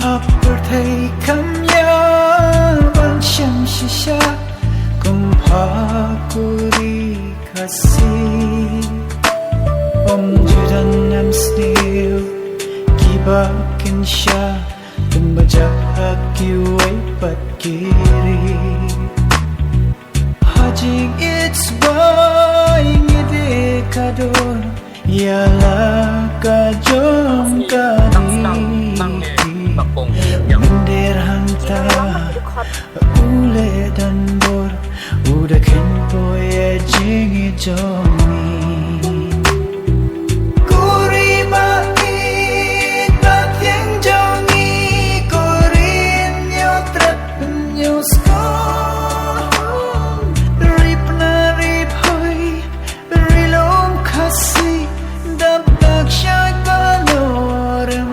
Hapur thei kamya bang sham shisha kumpha kuri kasi judan nam snail kiba kinsha tumbaja kiwai pat kiri hajing it's why ngide kadon yala kajom kari mendir hanta ule dan bor udah kenpo ya jingi jomi kuri mai tat yang jongi kurin yo trap yo skon rip na rip hoy rilom kasi dab dak shay balorem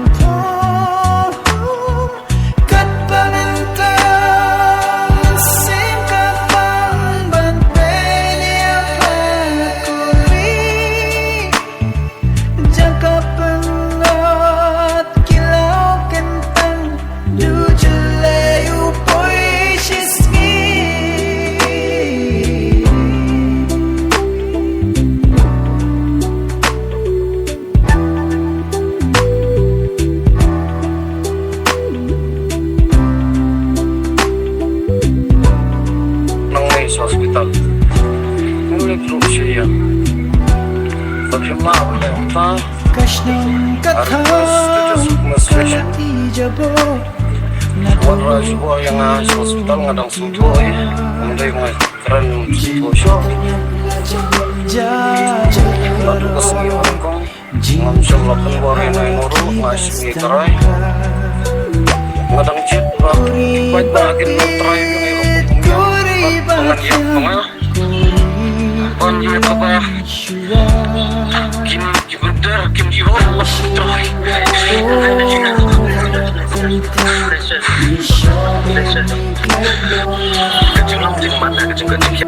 hospital. Mulai berusia. Bagaimana entah? Warna sebuah yang hospital ngadang sembuh ya. Mulai keren sembuh. Lalu kesengiran kong. Ngamsel lapan warin yang nuru masih kerai. Ngadang cip baik bagian ngetrai pengajian pengal pengajian apa kim jibudar kim jiwa try kecil di mana kecil